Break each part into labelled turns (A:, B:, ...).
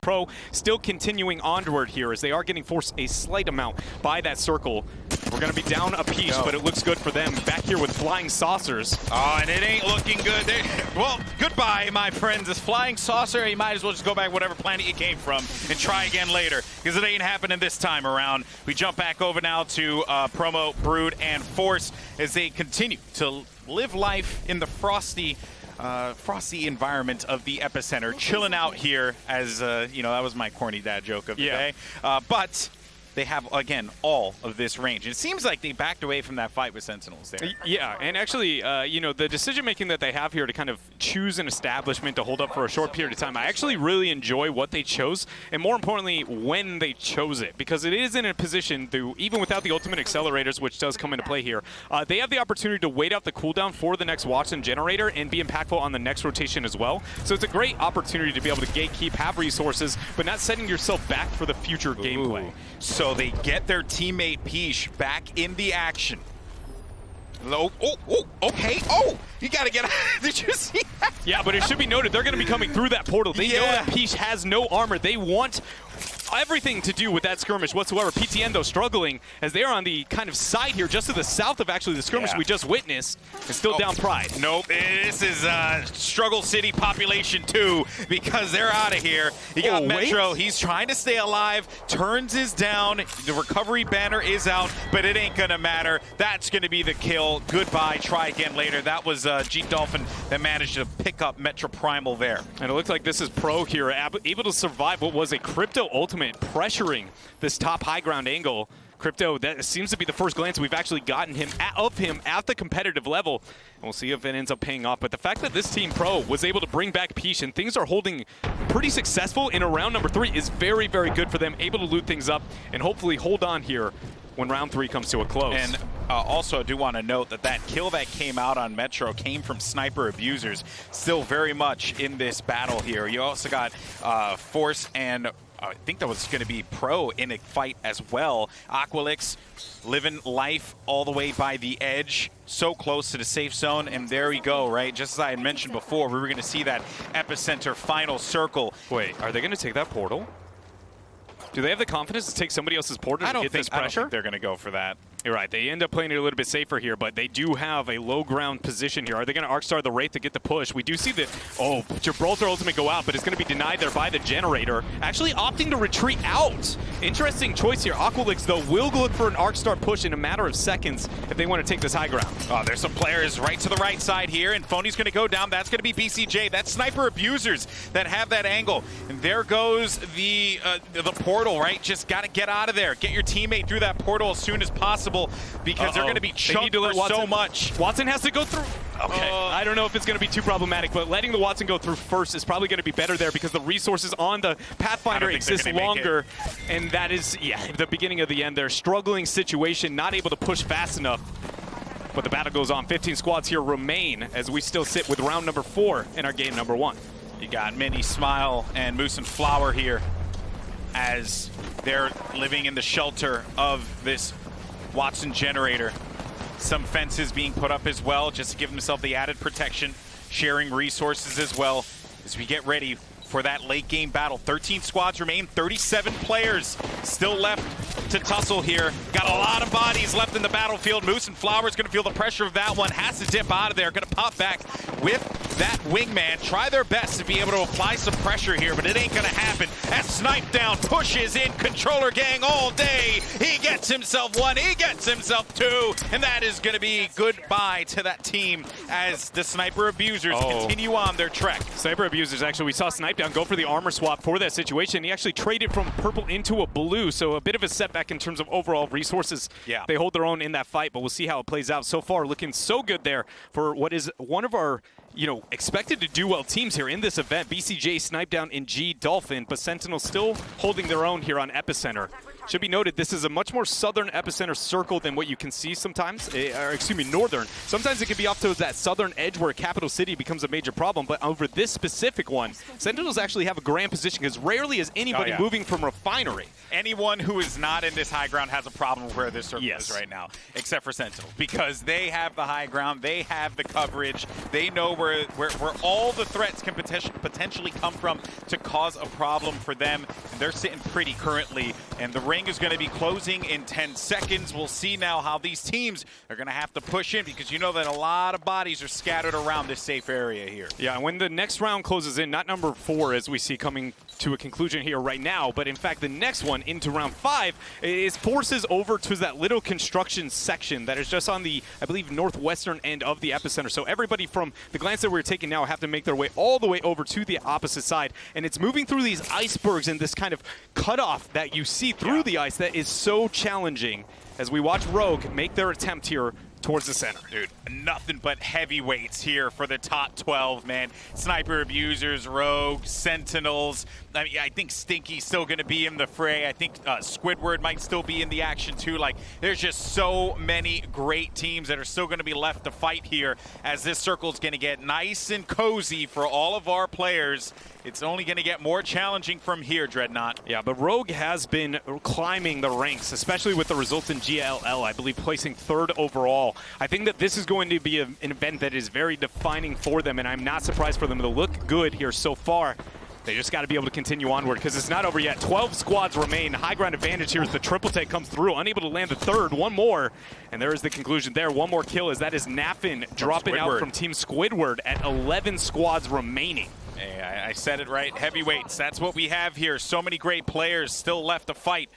A: Pro still continuing onward here as they are getting forced a slight amount by that circle. We're going to be down a piece, but it looks good for them. Back here with flying saucers.
B: Oh, and it ain't looking good. Well, goodbye, my friends. This flying saucer, you might as well just go back whatever planet you came from and try again later, because it ain't happening this time around. We jump back over now to Promo, Brood, and Force as they continue to live life in the frosty environment of the epicenter, chilling out here as, you know, that was my corny dad joke of the day. But they have, again, all of this range. It seems like they backed away from that fight with Sentinels there.
A: Yeah, and actually, you know, the decision-making that they have here to kind of choose an establishment to hold up for a short period of time, I actually really enjoy what they chose, and more importantly, when they chose it, because it is in a position to, even without the ultimate accelerators, which does come into play here, they have the opportunity to wait out the cooldown for the next Watson generator and be impactful on the next rotation as well. So it's a great opportunity to be able to gatekeep, have resources, but not setting yourself back for the future gameplay.
B: So they get their teammate Peach back in the action. Okay. Oh, you got to get out. Did you see that?
A: Yeah, but it should be noted, they're going to be coming through that portal. They know that Peach has no armor. They want everything to do with that skirmish whatsoever. PTN, though, struggling as they are on the kind of side here, just to the south of actually the skirmish we just witnessed, and still down Pride.
B: Nope, this is Struggle City Population 2, because they're out of here. You got Metro, he's trying to stay alive, turns his down, the recovery banner is out, but it ain't gonna matter. That's gonna be the kill. Goodbye, try again later. That was G Dolphin that managed to pick up Metro Primal there.
A: And it looks like this is Pro here, able to survive what was a Crypto ultimate, pressuring this top high ground angle. Crypto, that seems to be the first glance we've actually gotten of him at the competitive level. And we'll see if it ends up paying off. But the fact that this team Pro was able to bring back Peach and things are holding pretty successful in a round number 3 is very, very good for them. Able to loot things up and hopefully hold on here when round 3 comes to a close.
B: And also, I do want to note that that kill that came out on Metro came from Sniper Abusers, still very much in this battle here. You also got Force and I think that was going to be Pro in a fight as well. Aqualix living life all the way by the edge, so close to the safe zone, and there we go, right? Just as I had mentioned before, we were going to see that epicenter final circle.
A: Wait, are they going to take that portal? Do they have the confidence to take somebody else's portal to get this pressure?
B: I don't think they're going to go for that.
A: You're right. They end up playing it a little bit safer here, but they do have a low ground position here. Are they going to Arcstar the Wraith to get the push? We do see the Gibraltar ultimate go out, but it's going to be denied there by the generator. Actually opting to retreat out. Interesting choice here. Aqualix, though, will look for an Arcstar push in a matter of seconds if they want to take this high ground.
B: Oh, there's some players right to the right side here, and Phony's going to go down. That's going to be BCJ. That's Sniper Abusers that have that angle. And there goes the portal, right? Just got to get out of there. Get your teammate through that portal as soon as possible, because they're going to be chunked for so much.
A: Watson has to go through. Okay, I don't know if it's going to be too problematic, but letting the Watson go through first is probably going to be better there because the resources on the Pathfinder exist longer. And that is, the beginning of the end there. Struggling situation, not able to push fast enough. But the battle goes on. 15 squads here remain as we still sit with round number 4 in our game number 1.
B: You got Mini, Smile, and Moose and Flower here as they're living in the shelter of this Watson generator. Some fences being put up as well just to give himself the added protection, sharing resources as well as we get ready for that late game battle. 13 squads remain, 37 players still left to tussle here. Got a lot of bodies left in the battlefield. Moose and Flower's gonna feel the pressure of that one, has to dip out of there, gonna pop back with that wingman. Try their best to be able to apply some pressure here, but it ain't gonna happen. As Snipe Down pushes in Controller Gang all day. He gets himself 1, he gets himself 2, and that is gonna be goodbye to that team as the Sniper Abusers continue on their trek.
A: Sniper Abusers, actually, we saw Snipe Down go for the armor swap for that situation. He actually traded from purple into a blue, so a bit of a setback in terms of overall resources.
B: Yeah.
A: They hold their own in that fight, but we'll see how it plays out. So far, looking so good there for what is one of our, expected to do well teams here in this event. BCJ, Snipe Down, and G Dolphin, but Sentinel still holding their own here on Epicenter. Should be noted, this is a much more southern epicenter circle than what you can see sometimes, or excuse me, northern. Sometimes it can be off to that southern edge where capital city becomes a major problem, but over this specific one, Sentinels actually have a grand position because rarely is anybody moving from refinery.
B: Anyone who is not in this high ground has a problem where this circle is right now, except for Sentinel, because they have the high ground, they have the coverage, they know where all the threats can potentially come from to cause a problem for them. And they're sitting pretty currently, and the ring is going to be closing in 10 seconds. We'll see now how these teams are going to have to push in, because you know that a lot of bodies are scattered around this safe area here.
A: Yeah, when the next round closes in, not number 4 as we see coming to a conclusion here right now, but in fact the next one into round 5 is forces over to that little construction section that is just on the, I believe, northwestern end of the epicenter. So everybody from the glance that we're taking now have to make their way all the way over to the opposite side, and it's moving through these icebergs and this kind of cutoff that you see through the ice that is so challenging as we watch Rogue make their attempt here towards the center.
B: Dude, nothing but heavyweights here for the top 12, man. Sniper Abusers, Rogue, Sentinels. I mean, I think Stinky's still going to be in the fray. I think Squidward might still be in the action too. Like, there's just so many great teams that are still going to be left to fight here as this circle is going to get nice and cozy for all of our players. It's only going to get more challenging from here, Dreadnought.
A: Yeah, but Rogue has been climbing the ranks, especially with the results in GLL, I believe placing 3rd overall. I think that this is going to be an event that is very defining for them, and I'm not surprised for them to look good here so far. They just got to be able to continue onward because it's not over yet. 12 squads remain. High ground advantage here as the triple take comes through. Unable to land the 3rd. One more. And there is the conclusion there. One more kill as that is Naffin dropping out from Team Squidward at 11 squads remaining.
B: Hey, I said it right. Heavyweights. That's what we have here. So many great players still left to fight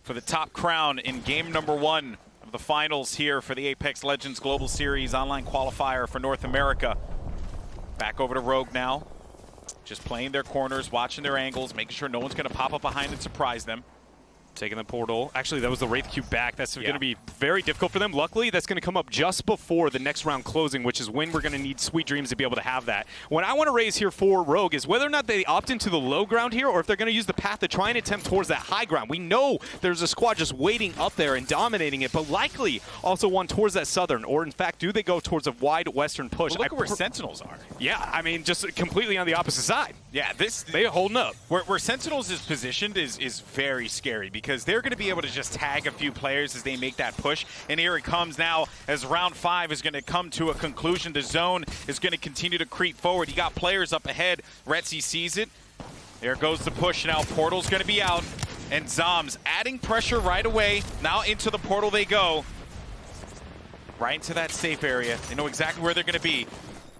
B: for the top crown in game number 1 of the finals here for the Apex Legends Global Series online qualifier for North America. Back over to Rogue now. Just playing their corners, watching their angles, making sure no one's going to pop up behind and surprise them.
A: Taking the portal. Actually, that was the Wraith Cube back. That's going to be very difficult for them. Luckily, that's going to come up just before the next round closing, which is when we're going to need Sweet Dreams to be able to have that. What I want to raise here for Rogue is whether or not they opt into the low ground here or if they're going to use the path to try and attempt towards that high ground. We know there's a squad just waiting up there and dominating it, but likely also one towards that southern, or in fact, do they go towards a wide western push?
B: Well, look at where Sentinels are.
A: Yeah, I mean, just completely on the opposite side.
B: Yeah,
A: they're holding up.
B: Where Sentinels is positioned is very scary because they're going to be able to just tag a few players as they make that push. And here it comes now as round 5 is going to come to a conclusion. The zone is going to continue to creep forward. You got players up ahead. Retzi sees it. There goes the push now. Portal's going to be out. And Zoms adding pressure right away. Now into the portal they go. Right into that safe area. They know exactly where they're going to be.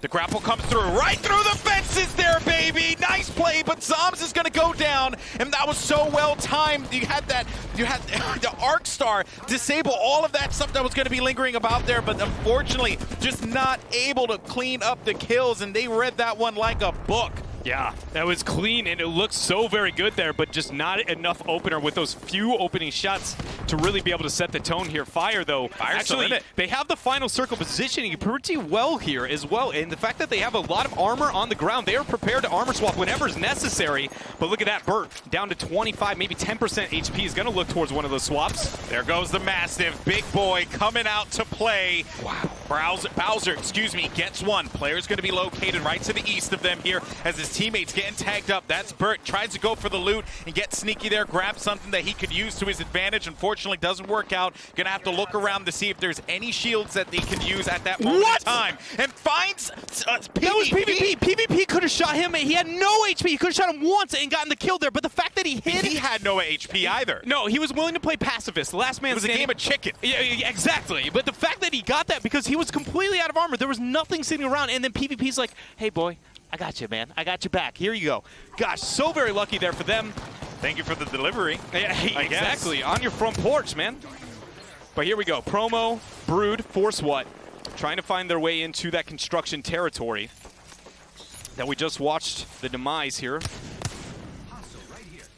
B: The grapple comes through, right through the fences there, baby! Nice play, but Zoms is gonna go down, and that was so well timed. You had the Arc Star disable all of that stuff that was gonna be lingering about there, but unfortunately, just not able to clean up the kills, and they read that one like a book.
A: Yeah, that was clean, and it looked so very good there, but just not enough opener with those few opening shots to really be able to set the tone here. Fire, though, actually, they have the final circle positioning pretty well here as well, and the fact that they have a lot of armor on the ground, they are prepared to armor swap whenever is necessary, but look at that, Burt, down to 25, maybe 10% HP, is going to look towards one of those swaps.
B: There goes the massive big boy coming out to play. Wow. Bowser, gets one. Player's going to be located right to the east of them here as his teammates getting tagged up. That's Burt. Tries to go for the loot and get sneaky there, grab something that he could use to his advantage. Unfortunately, doesn't work out. Gonna have to look around to see if there's any shields that they can use at that moment in time. And finds PvP.
A: That was PvP. PvP could have shot him. He had no HP. He could have shot him once and gotten the kill there. But the fact that he hit...
B: He had no HP either.
A: No, he was willing to play pacifist. The last man
B: It was a game of chicken.
A: Yeah, exactly. But the fact that he got that because he was completely out of armor. There was nothing sitting around. And then PvP's like, hey, boy, I got you, man. I got you back. Here you go. Gosh, so very lucky there for them.
B: Thank you for the delivery.
A: Yeah, exactly. On your front porch, man. But here we go. Promo, Brood, Force What, trying to find their way into that construction territory that we just watched the demise here.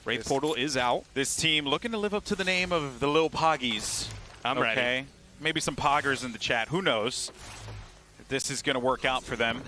A: Wraith Portal is out.
B: This team looking to live up to the name of the Lil Poggies.
A: I'm ready.
B: Maybe some poggers in the chat. Who knows if this is going to work out for them.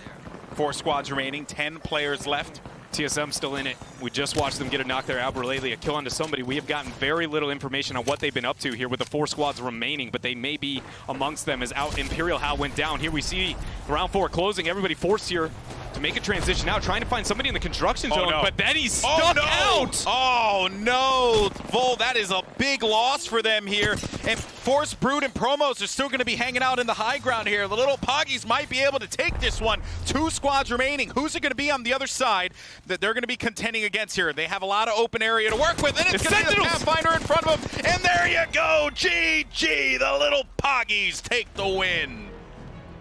B: 4 squads remaining, 10 players left.
A: TSM still in it. We just watched them get a knock there. Albert lately, a kill onto somebody. We have gotten very little information on what they've been up to here with the 4 squads remaining, but they may be amongst them as out Imperial Hal went down. Here we see round 4 closing. Everybody forced here to make a transition out, trying to find somebody in the construction zone, but then he's stuck out.
B: Oh no, Vol, that is a big loss for them here. And Force Brood and Promos are still going to be hanging out in the high ground here. The little Poggies might be able to take this one. 2 squads remaining. Who's it going to be on the other side that they're going to be contending against here? They have a lot of open area to work with, and it's going to be the Pathfinder in front of them. And there you go, GG, the little Poggies take the win.